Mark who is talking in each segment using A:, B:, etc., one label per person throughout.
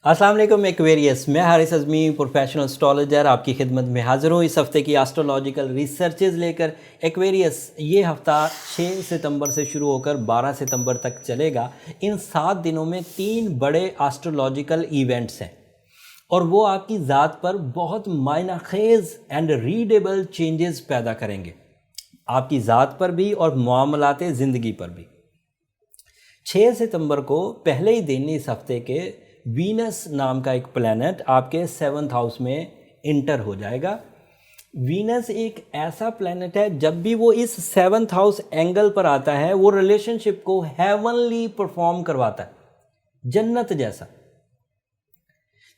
A: अस्सलाम वालेकुम एक्वेरियस। मैं हारिस अज़मी प्रोफेशनल एस्ट्रोलॉजर आपकी खिदमत में हाज़िर हूँ इस हफ़्ते की एस्ट्रोलॉजिकल रिसर्चेज़ लेकर। एक्वेरियस ये हफ़्ता 6 सितंबर से शुरू होकर 12 सितंबर तक चलेगा। इन 7 दिनों में 3 बड़े एस्ट्रोलॉजिकल इवेंट्स हैं और वो आपकी ज़ात पर बहुत मायनाखेज़ एंड रीडेबल चेंजेस पैदा करेंगे, आपकी ज़ात पर भी और मामलाते ज़िंदगी पर भी। 6 सितंबर को पहले ही दिन इस हफ्ते के वीनस नाम का एक प्लैनेट आपके 7th हाउस में इंटर हो जाएगा। वीनस एक ऐसा प्लैनेट है, जब भी वो इस 7th हाउस एंगल पर आता है वो रिलेशनशिप को हेवनली परफॉर्म करवाता है, जन्नत जैसा।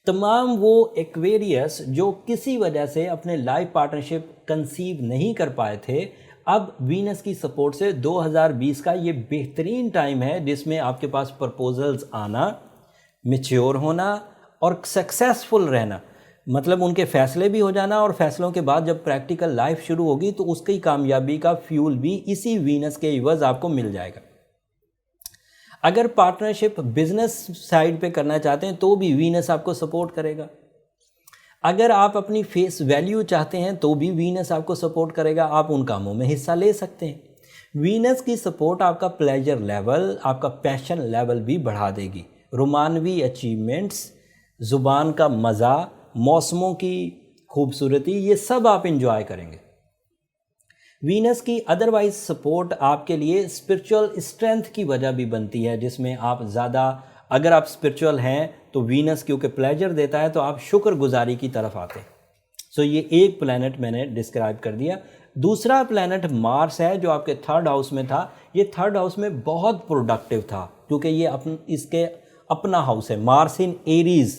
A: तमाम वो एक्वेरियस जो किसी वजह से अपने लाइफ पार्टनरशिप कंसीव नहीं कर पाए थे, अब वीनस की सपोर्ट से 2020 का ये बेहतरीन टाइम है जिसमें आपके पास प्रपोजल्स आना, मैच्योर होना और सक्सेसफुल रहना, मतलब उनके फैसले भी हो जाना, और फैसलों के बाद जब प्रैक्टिकल लाइफ शुरू होगी तो उसकी कामयाबी का फ्यूल भी इसी वीनस के इवज आपको मिल जाएगा। अगर पार्टनरशिप बिजनेस साइड पे करना चाहते हैं तो भी वीनस आपको सपोर्ट करेगा। अगर आप अपनी फेस वैल्यू चाहते हैं तो भी वीनस आपको सपोर्ट करेगा, आप उन कामों में हिस्सा ले सकते हैं। वीनस की सपोर्ट आपका प्लेजर लेवल, आपका पैशन लेवल भी बढ़ा देगी। रोमानवी अचीवमेंट्स, ज़ुबान का मज़ा, मौसमों की खूबसूरती, ये सब आप इंजॉय करेंगे। वीनस की अदरवाइज सपोर्ट आपके लिए स्पिरिचुअल स्ट्रेंथ की वजह भी बनती है, जिसमें आप ज़्यादा, अगर आप स्पिरिचुअल हैं तो वीनस क्योंकि प्लेजर देता है तो आप शुक्रगुजारी की तरफ आते हैं। सो ये एक प्लैनेट मैंने डिस्क्राइब कर दिया। दूसरा प्लैनेट मार्स है जो आपके 3rd हाउस में था। ये 3rd हाउस में बहुत प्रोडक्टिव था क्योंकि ये इसके अपना हाउस है। Mars in Aries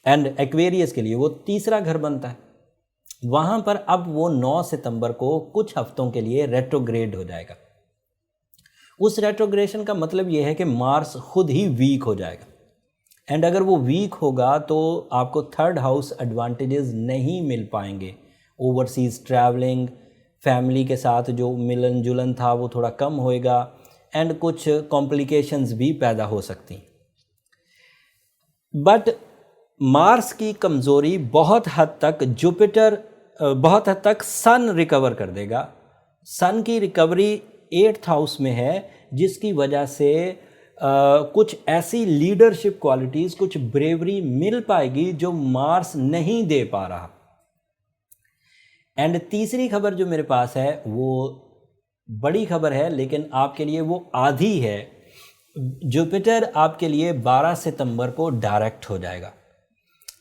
A: and Aquarius के लिए वो तीसरा घर बनता है। वहाँ पर अब वो 9 सितंबर को कुछ हफ्तों के लिए रेट्रोग्रेड हो जाएगा। उस रेट्रोग्रेशन का मतलब ये है कि मार्स खुद ही वीक हो जाएगा, एंड अगर वो वीक होगा तो आपको 3rd हाउस एडवांटेजेस नहीं मिल पाएंगे। ओवरसीज़ ट्रैवलिंग, फैमिली के साथ जो मिलन जुलन था वो थोड़ा कम होएगा, एंड कुछ कॉम्प्लिकेशंस भी पैदा हो सकती हैं। बट मार्स की कमज़ोरी बहुत हद तक सन रिकवर कर देगा। सन की रिकवरी 8th हाउस में है, जिसकी वजह से कुछ ऐसी लीडरशिप क्वालिटीज़, कुछ ब्रेवरी मिल पाएगी जो मार्स नहीं दे पा रहा। एंड तीसरी खबर जो मेरे पास है वो बड़ी खबर है, लेकिन आपके लिए वो आधी है। जुपिटर आपके लिए 12 सितंबर को डायरेक्ट हो जाएगा,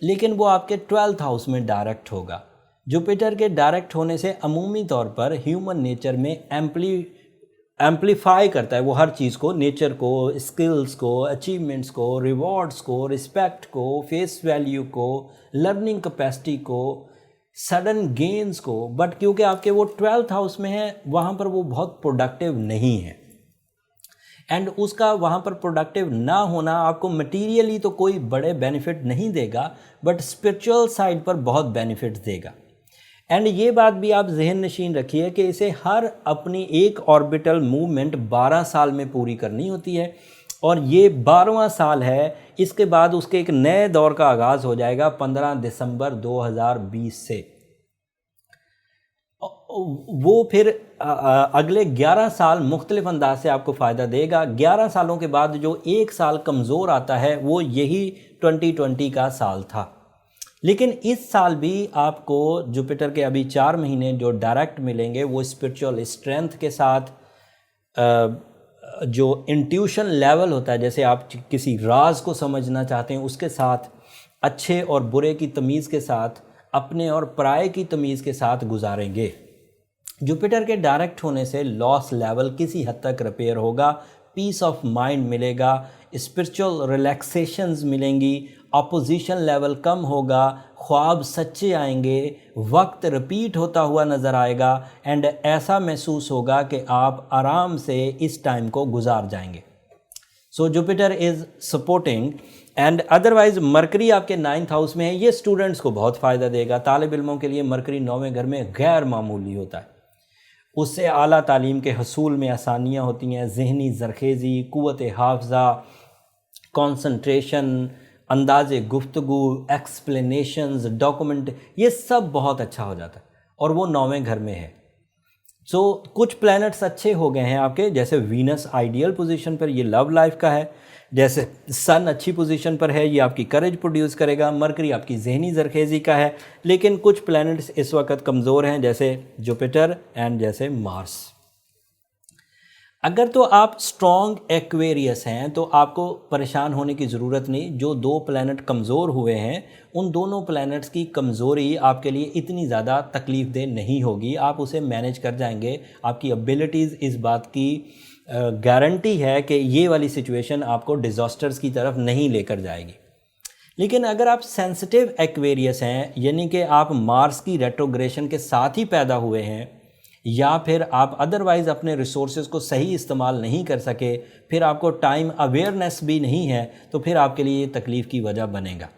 A: लेकिन वो आपके 12th हाउस में डायरेक्ट होगा। जुपिटर के डायरेक्ट होने से अमूमी तौर पर ह्यूमन नेचर में एम्पलीफाई करता है वो हर चीज़ को, नेचर को, स्किल्स को, अचीवमेंट्स को, रिवॉर्ड्स को, रिस्पेक्ट को, फेस वैल्यू को, लर्निंग कैपेसिटी को, सडन गेन्स को। बट क्योंकि आपके वो 12th हाउस में है, वहाँ पर वो बहुत प्रोडक्टिव नहीं है, एंड उसका वहाँ पर प्रोडक्टिव ना होना आपको मटीरियली तो कोई बड़े बेनिफिट नहीं देगा, बट स्पिरिचुअल साइड पर बहुत बेनिफिट्स देगा। एंड ये बात भी आप जहन नशीन रखिए कि इसे हर अपनी एक ऑर्बिटल मूवमेंट 12 साल में पूरी करनी होती है, और ये 12वां साल है। इसके बाद उसके एक नए दौर का आगाज़ हो जाएगा 15 दिसंबर 2020 से। वो फिर अगले 11 साल मुख्तलिफ अंदाज से आपको फ़ायदा देगा। 11 सालों के बाद जो एक साल कमज़ोर आता है वो यही 2020 का साल था। लेकिन इस साल भी आपको जुपिटर के अभी 4 महीने जो डायरेक्ट मिलेंगे वो स्पिरिचुअल स्ट्रेंथ के साथ, जो इंट्यूशन लेवल होता है, जैसे आप किसी राज को समझना चाहते हैं उसके साथ, अच्छे और बुरे की तमीज़ के साथ, अपने और पराये की तमीज़ के साथ गुजारेंगे। जुपिटर के डायरेक्ट होने से लॉस लेवल किसी हद तक रिपेयर होगा, पीस ऑफ माइंड मिलेगा, स्पिरिचुअल रिलैक्सेशंस मिलेंगी, अपोजिशन लेवल कम होगा, ख्वाब सच्चे आएंगे, वक्त रिपीट होता हुआ नज़र आएगा, एंड ऐसा महसूस होगा कि आप आराम से इस टाइम को गुजार जाएंगे। So Jupiter is supporting, and otherwise mercury आपके 9th हाउस में है। ये स्टूडेंट्स को बहुत फ़ायदा देगा। तालिब इल्मों के लिए मरकरी 9वें घर में गैर मामूली होता है। उससे आला तालीम के हसूल में आसानियाँ होती हैं, जहनी जरखेज़ी, क़ुव्वत हाफ़ज़ा, कॉन्सन्ट्रेशन, अंदाज़े गुफ्तगू, एक्सप्लेनेशंस, डॉक्यूमेंट, ये सब बहुत अच्छा हो जाता है और वो 9वें घर में है। सो कुछ प्लैनेट्स अच्छे हो गए हैं आपके, जैसे वीनस आइडियल पोजीशन पर, ये लव लाइफ का है। जैसे सन अच्छी पोजीशन पर है, ये आपकी करेज प्रोड्यूस करेगा। मरकरी आपकी जहनी जरखेज़ी का है। लेकिन कुछ प्लैनेट्स इस वक्त कमज़ोर हैं, जैसे जुपिटर एंड जैसे मार्स। अगर तो आप स्ट्रॉन्ग एक्वेरियस हैं तो आपको परेशान होने की ज़रूरत नहीं। जो 2 प्लैनेट कमज़ोर हुए हैं, उन दोनों प्लैनेट्स की कमज़ोरी आपके लिए इतनी ज़्यादा तकलीफ़ दे नहीं होगी, आप उसे मैनेज कर जाएंगे। आपकी एबिलिटीज़ इस बात की गारंटी है कि ये वाली सिचुएशन आपको डिज़ास्टर्स की तरफ नहीं लेकर जाएगी। लेकिन अगर आप सेंसिटिव एक्वेरियस हैं, यानी कि आप मार्स की रेट्रोग्रेशन के साथ ही पैदा हुए हैं, या फिर आप अदरवाइज़ अपने रिसोर्सेज को सही इस्तेमाल नहीं कर सके, फिर आपको टाइम अवेयरनेस भी नहीं है, तो फिर आपके लिए तकलीफ़ की वजह बनेगा।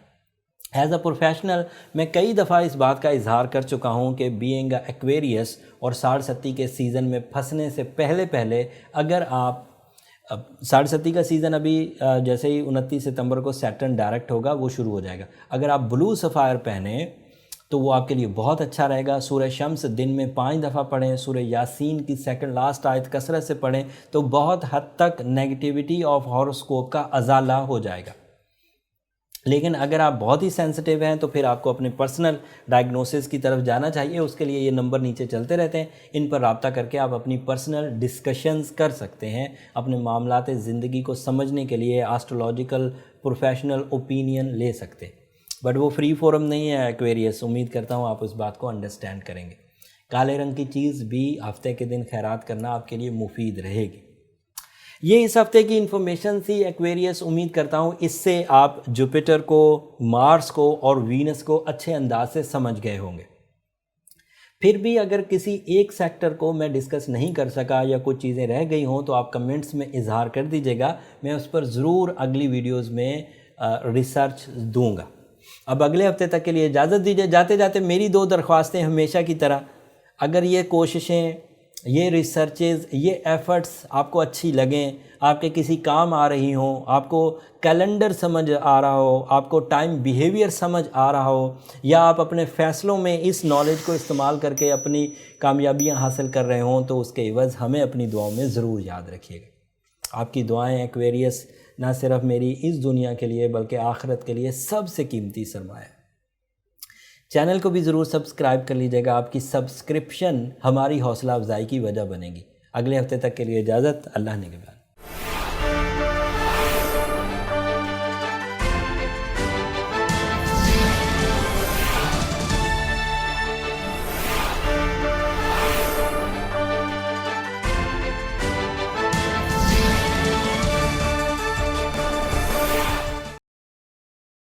A: एज अ प्रोफेशनल मैं कई दफ़ा इस बात का इजहार कर चुका हूँ कि बीइंग एक्वेरियस और साढ़ सत्ती के सीज़न में फंसने से पहले अगर आप साढ़े सत्ती का सीज़न अभी जैसे ही 29 सितंबर को सैटर्न डायरेक्ट होगा, वो शुरू हो जाएगा। अगर आप ब्लू सफ़ायर पहने तो वो आपके लिए बहुत अच्छा रहेगा। सूरह शम्स दिन में 5 दफ़ा पढ़ें, सूरह यासीन की सेकंड लास्ट आयत कसरत से पढ़ें, तो बहुत हद तक नेगेटिविटी ऑफ हॉरोस्कोप का अजाला हो जाएगा। लेकिन अगर आप बहुत ही सेंसिटिव हैं तो फिर आपको अपने पर्सनल डायग्नोसिस की तरफ जाना चाहिए। उसके लिए ये नंबर नीचे चलते रहते हैं, इन पर रब्ता करके आप अपनी पर्सनल डिस्कशंस कर सकते हैं, अपने मामलात ज़िंदगी को समझने के लिए एस्ट्रोलॉजिकल प्रोफेशनल ओपिनियन ले सकते हैं। बट वो फ्री फोरम नहीं है एक्वेरियस। उम्मीद करता हूँ आप उस बात को अंडरस्टैंड करेंगे। काले रंग की चीज़ भी हफ्ते के दिन खैरात करना आपके लिए मुफीद रहेगी। ये इस हफ्ते की इन्फॉर्मेशन थी एक्वेरियस। उम्मीद करता हूँ इससे आप जुपिटर को, मार्स को और वीनस को अच्छे अंदाज से समझ गए होंगे। फिर भी अगर किसी एक सेक्टर को मैं डिस्कस नहीं कर सका या कुछ चीज़ें रह गई हों तो आप कमेंट्स में इजहार कर दीजिएगा, मैं उस पर ज़रूर अगली वीडियोस में रिसर्च दूंगा। अब अगले हफ्ते तक के लिए इजाज़त दीजिए। जाते जाते मेरी 2 दरख्वास्तें हमेशा की तरह, अगर ये कोशिशें, ये रिसर्चेज़, ये एफ़र्ट्स आपको अच्छी लगें, आपके किसी काम आ रही हों, आपको कैलेंडर समझ आ रहा हो, आपको टाइम बिहेवियर समझ आ रहा हो, या आप अपने फ़ैसलों में इस नॉलेज को इस्तेमाल करके अपनी कामयाबियां हासिल कर रहे हों, तो उसके एवज़ हमें अपनी दुआओं में ज़रूर याद रखिएगा। आपकी दुआएं एक्वेरियस ना सिर्फ मेरी इस दुनिया के लिए बल्कि आखिरत के लिए सबसे कीमती सरमाया है। चैनल को भी ज़रूर सब्सक्राइब कर लीजिएगा। आपकी सब्सक्रिप्शन हमारी हौसला अफजाई की वजह बनेगी। अगले हफ्ते तक के लिए इजाज़त। अल्लाह निगहबान।